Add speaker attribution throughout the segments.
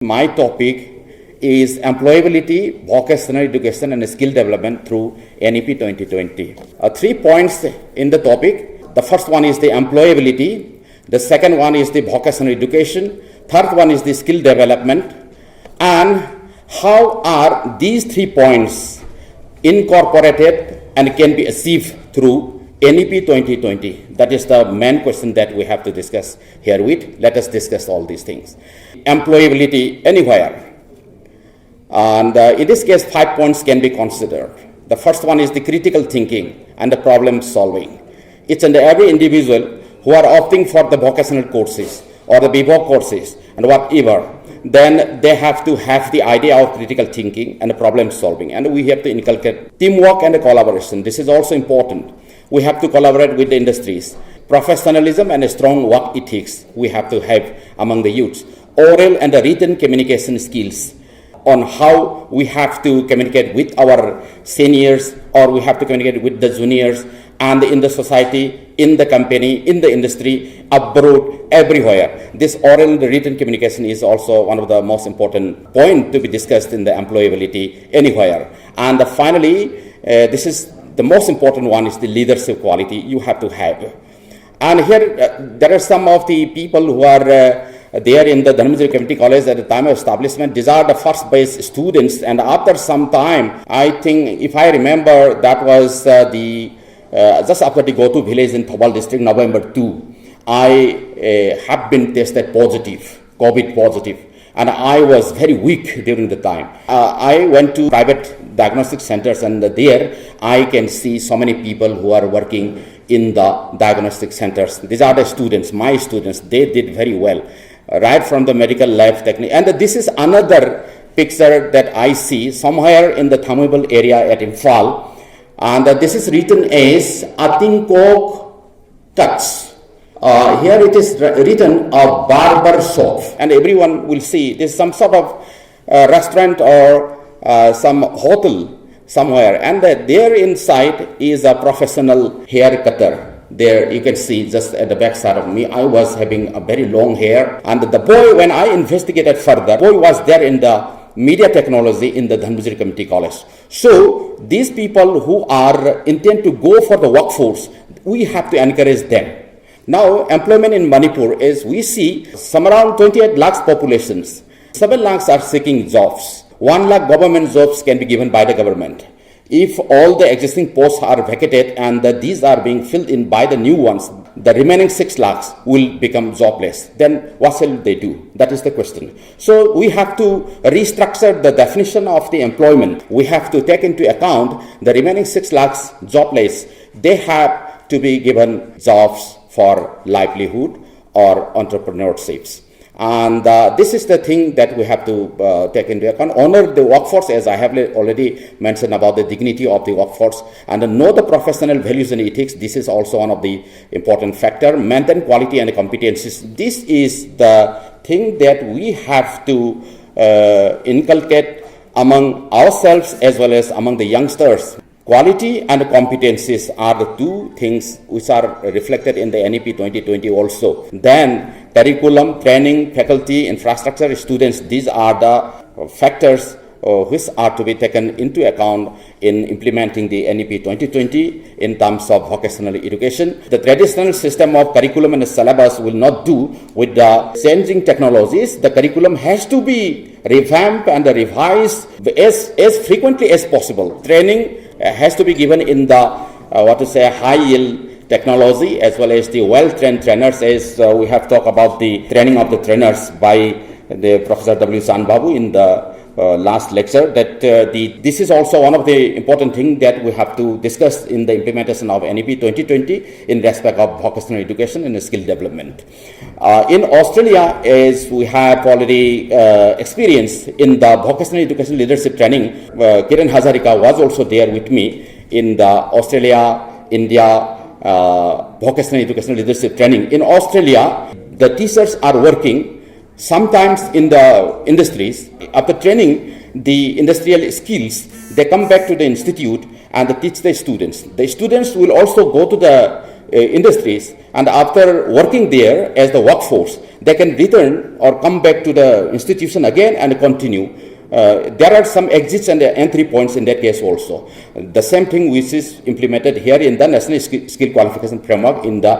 Speaker 1: My topic is employability, vocational education and skill development through NEP 2020. 3 points in the topic. The first one is the employability. The second one is the vocational education. Third one is the skill development. And how are these 3 points incorporated and can be achieved through NEP 2020? That is the main question that we have to discuss here with. Let us discuss all these things. Employability anywhere. And in this case, 5 points can be considered. The first one is the critical thinking and the problem solving. Each and every individual who are opting for the vocational courses or the BVOC courses and whatever, then they have to have the idea of critical thinking and problem solving. And we have to inculcate teamwork and collaboration. This is also important. We have to collaborate with the industries. Professionalism and a strong work ethics we have to have among the youths. Oral and written communication skills on how we have to communicate with our seniors or we have to communicate with the juniors and in the society, in the company, in the industry, abroad, everywhere. This oral and written communication is also one of the most important points to be discussed in the employability anywhere. And finally, this is the most important one is the leadership quality you have to have. And here there are some of the people who are there in the Dhanmajiri Community College at the time of establishment. These are the first batch students, and after some time, I think if I remember, that was just after the Gotu village in Thobal district, November 2, I have been tested positive, COVID positive. And I was very weak during the time. I went to private diagnostic centers, and there I can see so many people who are working in the diagnostic centers. These are the students, my students. They did very well, right from the medical lab technique. And this is another picture that I see somewhere in the Thamibal area at Imphal. And this is written as Atinkok Cuts. Here it is written a barber shop, and everyone will see this is some sort of restaurant or some hotel somewhere, and there inside is a professional hair cutter. There you can see just at the back side of me, I was having a very long hair, and the boy, when I investigated further, boy was there in the media technology in the Dhanmajiri Community College. So these people who are intent to go for the workforce, we have to encourage them. Now, employment in Manipur is, we see some around 28 lakhs populations. 7 lakhs are seeking jobs. 1 lakh government jobs can be given by the government. If all the existing posts are vacated and these are being filled in by the new ones, the remaining 6 lakhs will become jobless. Then what shall they do? That is the question. So we have to restructure the definition of the employment. We have to take into account the remaining 6 lakhs jobless. They have to be given jobs for livelihood or entrepreneurships. And this is the thing that we have to take into account. Honor the workforce, as I have already mentioned about the dignity of the workforce, and know the professional values and ethics. This is also one of the important factors. Maintain quality and competencies. This is the thing that we have to inculcate among ourselves as well as among the youngsters. Quality and competencies are the 2 things which are reflected in the NEP 2020 also. Then curriculum, training, faculty, infrastructure, students, these are the factors which are to be taken into account in implementing the NEP 2020 in terms of vocational education. The traditional system of curriculum and syllabus will not do with the changing technologies. The curriculum has to be revamped and revised as frequently as possible. Training has to be given in the high yield technology as well as the well-trained trainers, as we have talked about the training of the trainers by the Professor W. San Babu in the last lecture, that this is also one of the important things that we have to discuss in the implementation of NEP 2020 in respect of vocational education and skill development. In Australia, as we have already experienced in the vocational education leadership training, Kiran Hazarika was also there with me in the Australia, India vocational education leadership training. In Australia, the teachers are working sometimes in the industries. After training the industrial skills, they come back to the institute and they teach the students. The students will also go to the industries, and after working there as the workforce, they can return or come back to the institution again and continue. There are some exits and entry points in that case also. The same thing which is implemented here in the National Skill Qualification Framework in the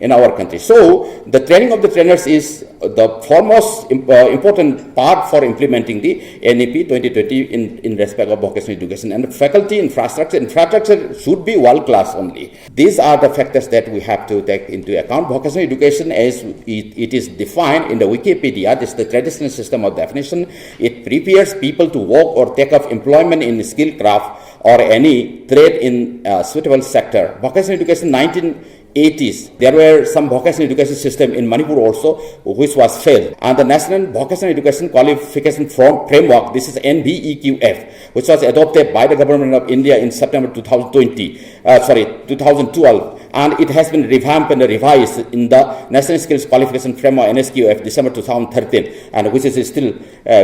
Speaker 1: in our country. So the training of the trainers is the foremost important part for implementing the NEP 2020 in respect of vocational education. And faculty infrastructure should be world class only. These are the factors that we have to take into account. Vocational education, as it is defined in the Wikipedia, this is the traditional system of definition. It prepares people to work or take up employment in skill craft or any trade in a suitable sector. Vocational education 1980s, there were some vocational education system in Manipur also which was failed. And the National Vocational Education Qualification Framework, this is NVEQF, which was adopted by the government of India in September 2012. And it has been revamped and revised in the National Skills Qualification Framework NSQF December 2013, and which is still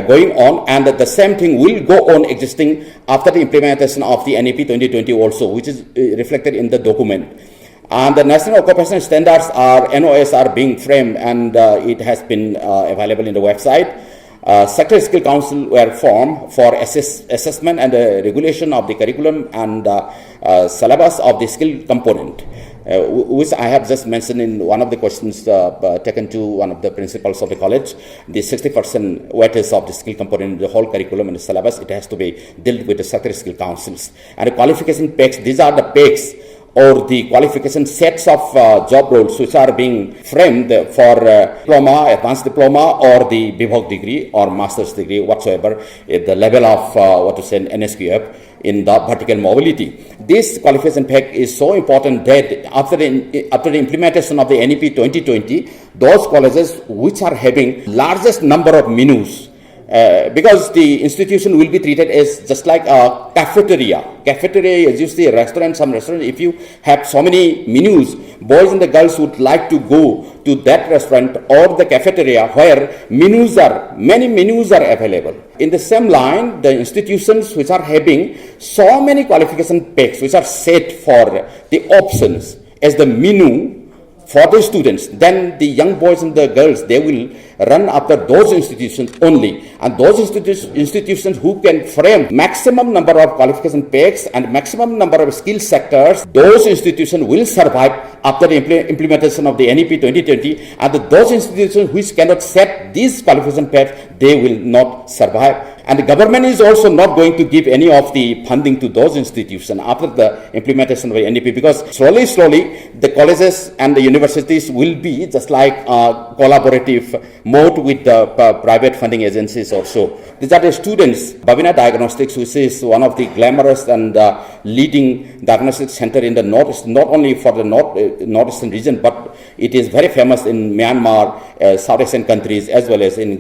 Speaker 1: going on, and the same thing will go on existing after the implementation of the NEP 2020 also, which is reflected in the document. And the National Occupational Standards NOS are being framed, and it has been available in the website. Sector Skill Council were formed for assessment and regulation of the curriculum and syllabus of the skill component, which I have just mentioned in one of the questions taken to one of the principals of the college. The 60% weightage of the skill component in the whole curriculum and the syllabus, it has to be dealt with the sector skill councils. And the qualification pegs, these are the pegs or the qualification sets of job roles which are being framed for diploma, advanced diploma, or the BVoc degree or master's degree, whatsoever at the level of NSQF in the vertical mobility. This qualification peg is so important that after the implementation of the NEP 2020, those colleges which are having largest number of menus, because the institution will be treated as just like a cafeteria. Cafeteria is usually a restaurant. Some restaurant, if you have so many menus, boys and the girls would like to go to that restaurant or the cafeteria where many menus are available. In the same line, the institutions which are having so many qualification pegs which are set for the options as the menu for the students, then the young boys and the girls, they will run after those institutions only. And those institutions who can frame maximum number of qualification pegs and maximum number of skill sectors, those institutions will survive after the implementation of the NEP 2020. And those institutions which cannot set these qualification pegs, they will not survive. And the government is also not going to give any of the funding to those institutions after the implementation of the NEP, because slowly the colleges and the universities will be just like a collaborative mode with the private funding agencies also. These are the students. Bhavina Diagnostics, which is one of the glamorous and leading diagnostic center in the north, not only for the northeastern region, but it is very famous in Myanmar, South Asian countries, as well as in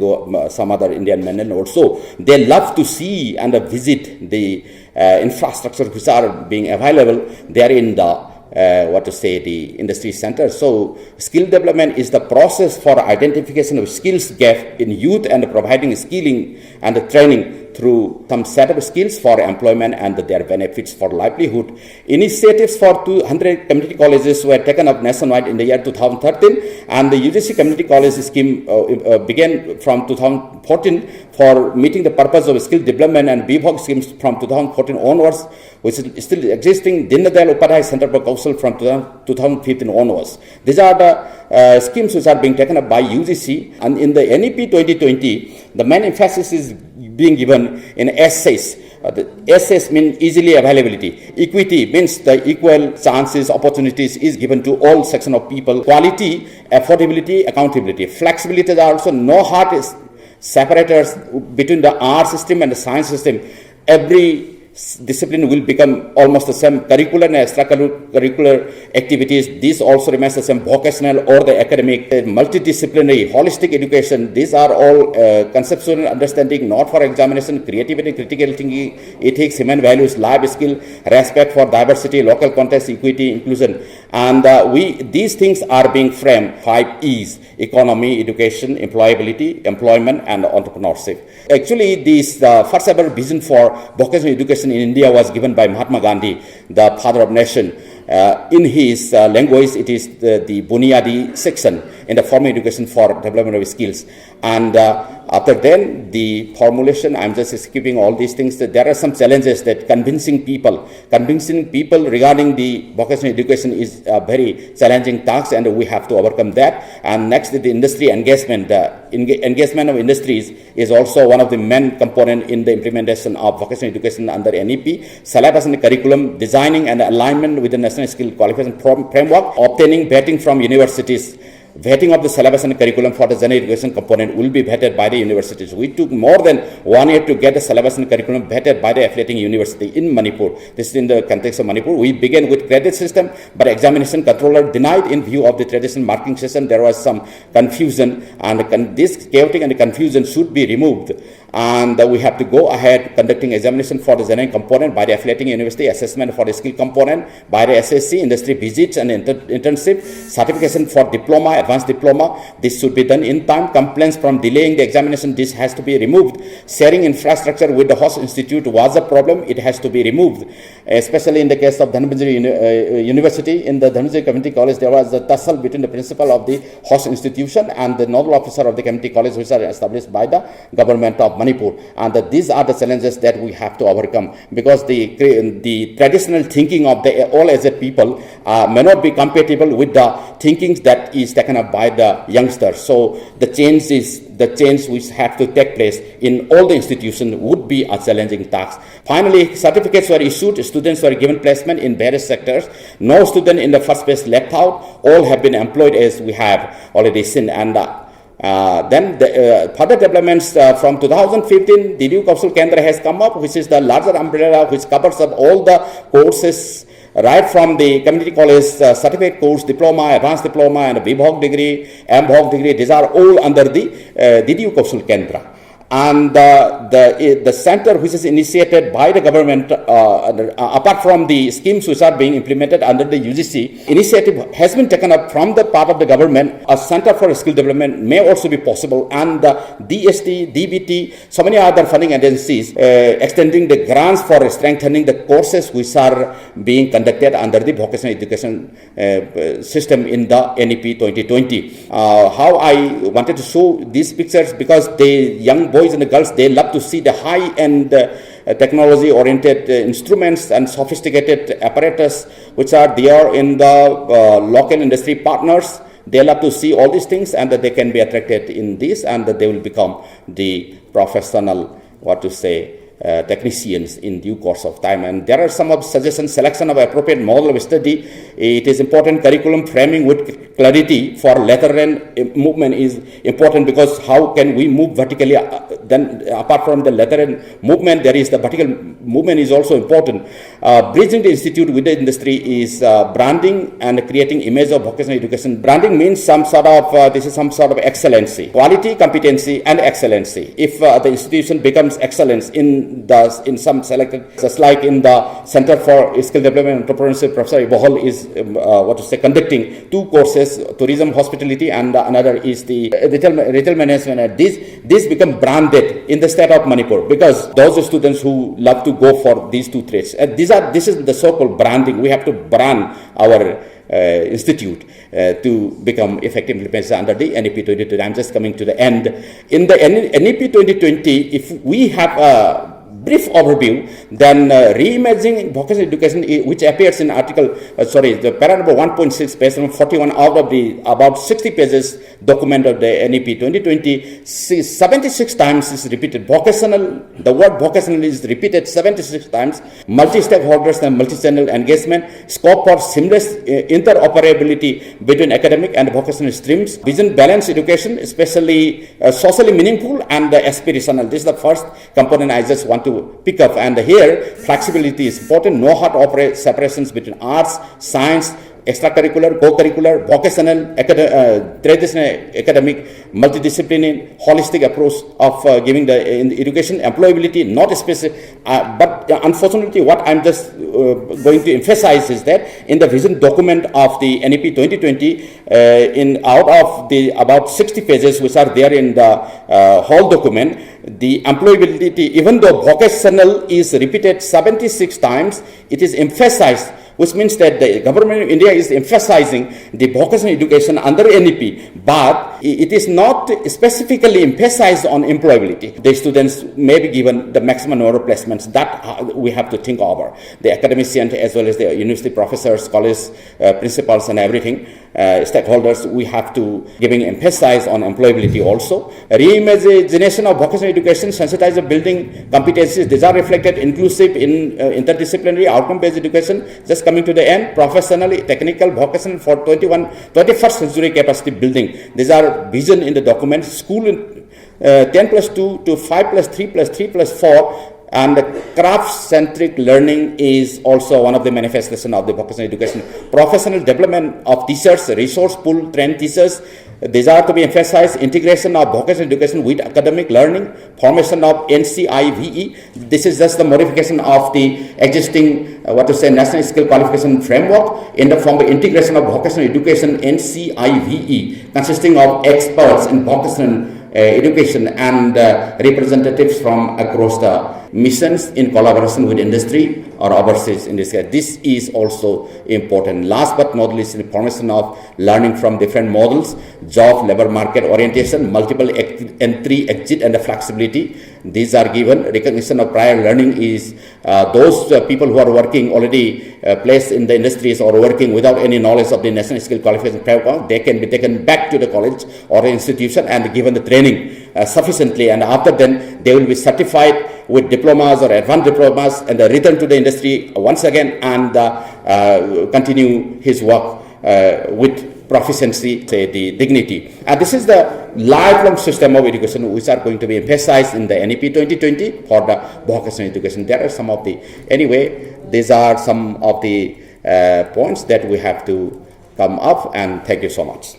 Speaker 1: some other Indian mainland also. They love to see and visit the infrastructure which are being available there in the the industry center. So skill development is the process for identification of skills gap in youth and providing skilling and training through some set of skills for employment and their benefits for livelihood. Initiatives for 200 community colleges were taken up nationwide in the year 2013, and the UGC Community College scheme began from 2014 for meeting the purpose of skill development, and BVoc schemes from 2014 onwards, which is still existing. Dindayal Upadhyay Center for Council from 2015 onwards. These are the schemes which are being taken up by UGC, and in the NEP 2020, the main emphasis is being given in essays. The essays mean easily availability. Equity means the equal chances, opportunities is given to all section of people. Quality, affordability, accountability. Flexibility, there are also no hard separators between the art system and the science system. Every discipline will become almost the same. Curricular and extracurricular activities, these also remains the same. Vocational or the academic, multidisciplinary, holistic education, these are all conceptual understanding, not for examination. Creativity, critical thinking, ethics, human values, life skill, respect for diversity, local context, equity, inclusion. And these things are being framed 5 E's: economy, education, employability, employment, and entrepreneurship. Actually, this first ever vision for vocational education in India was given by Mahatma Gandhi, the father of nation. in his language, it is the Bunyadi section in the formal education for development of skills. And after then, the formulation, I'm just skipping all these things. That there are some challenges that convincing people regarding the vocational education is a very challenging task, and we have to overcome that. And next, the industry engagement. Engagement of industries is also one of the main component in the implementation of vocational education under NEP. Syllabus and curriculum designing and alignment with the National Skill Qualification Framework, obtaining vetting from universities. Vetting of the syllabus and curriculum for the general education component will be vetted by the universities. We took more than 1 year to get the syllabus and curriculum vetted by the affiliating university in Manipur. This is in the context of Manipur. We began with credit system, but examination controller denied in view of the traditional marking system. There was some confusion, and this chaotic and confusion should be removed. And we have to go ahead conducting examination for the general component by the affiliating university, assessment for the skill component by the SSC, industry visits and internship, certification for diploma, advanced diploma. This should be done in time. Complaints from delaying the examination, this has to be removed. Sharing infrastructure with the host institute was a problem. It has to be removed. Especially in the case of Dhanbajari University, in the Dhanbajari Community College, there was a tussle between the principal of the host institution and the nodal officer of the community college, which are established by the government of Manipur. And these are the challenges that we have to overcome, because the traditional thinking of the all-aged people may not be compatible with the thinking that is taken up by the youngsters. So the change which have to take place in all the institutions would be a challenging task. Finally, certificates were issued. Students were given placement in various sectors. No student in the first place left out. All have been employed, as we have already seen. And then the further developments from 2015, the new Kaushal Kendra has come up, which is the larger umbrella which covers up all the courses right from the community college certificate course, diploma, advanced diploma, and Vibhog degree, MBhog degree. These are all under the new Kaushal Kendra. And the center, which is initiated by the government, apart from the schemes which are being implemented under the UGC, initiative has been taken up from the part of the government. A center for skill development may also be possible, and the DST, DBT, so many other funding agencies extending the grants for strengthening the courses which are being conducted under the vocational education system in the NEP 2020. How I wanted to show these pictures, because the young boys and the girls, they love to see the high-end technology-oriented instruments and sophisticated apparatus which are there in the local industry partners. They love to see all these things, and that they can be attracted in this, and that they will become the professional, technicians in due course of time. And there are some of suggestions: selection of appropriate model of study. It is important. Curriculum framing with clarity for lateral movement is important, because how can we move vertically? Then apart from the lateral movement, there is the vertical movement is also important. Bridging the institute with the industry is branding and creating image of vocational education. Branding means some sort of excellency, quality, competency, and excellency. If the institution becomes excellence in some selected, just like in the Center for Skill Development and Entrepreneurship, Professor Ibohol is conducting 2 courses: tourism, hospitality, and another is the retail management. This become branded in the state of Manipur, because those students who love to go for these 2 trades. This is the so-called branding. We have to brand our institute to become effective implementation under the NEP 2020. I'm just coming to the end. In the NEP 2020, if we have a brief overview, then reimagining vocational education, which appears in the para number 1.6, page number 41, out of the about 60 pages document of the NEP 2020, 76 times is repeated. The word vocational is repeated 76 times. Multi-stakeholders and multi-channel engagement, scope for seamless interoperability between academic and vocational streams, vision balanced education, especially socially meaningful and aspirational. This is the first component I just want to pick up. And here, flexibility is important. Know how to operate separations between arts, science, extracurricular, co-curricular, vocational, traditional, academic, multidisciplinary, holistic approach of giving the education. Employability, not specific, but unfortunately what I'm just going to emphasize is that in the vision document of the NEP 2020, out of the about 60 pages which are there in the whole document, the employability, even though vocational is repeated 76 times, it is emphasized which means that the government of India is emphasizing the vocational education under NEP, but it is not specifically emphasized on employability. The students may be given the maximum number of placements. That we have to think over. The academicians as well as the university professors, college principals and everything, stakeholders, we have to giving emphasis on employability also. Reimagination of vocational education, sensitize of building competencies. These are reflected inclusive in interdisciplinary outcome-based education. Just coming to the end, professionally, technical, vocational for 21st century capacity building. These are vision in the document. School 10+2 to 5+3+3+4. And craft-centric learning is also one of the manifestations of the vocational education. Professional development of teachers, resource pool, trained teachers. These are to be emphasized. Integration of vocational education with academic learning. Formation of NCIVE. This is just the modification of the existing, National Skill Qualification Framework in the form of integration of vocational education, NCIVE, consisting of experts in vocational education and representatives from across the missions in collaboration with industry or overseas industry. This is also important. Last but not least, the formation of learning from different models, job, labor market orientation, multiple entry, exit, and the flexibility. These are given. Recognition of prior learning is those people who are working already placed in the industries or working without any knowledge of the National Skill Qualification Framework, they can be taken back to the college or the institution and given the training sufficiently, and after then they will be certified with diplomas or advanced diplomas and return to the industry once again and continue his work with proficiency, say the dignity. And this is the lifelong system of education which are going to be emphasized in the NEP 2020 for the vocational education. There are some of the, anyway, these are some of the points that we have to come up, and thank you so much.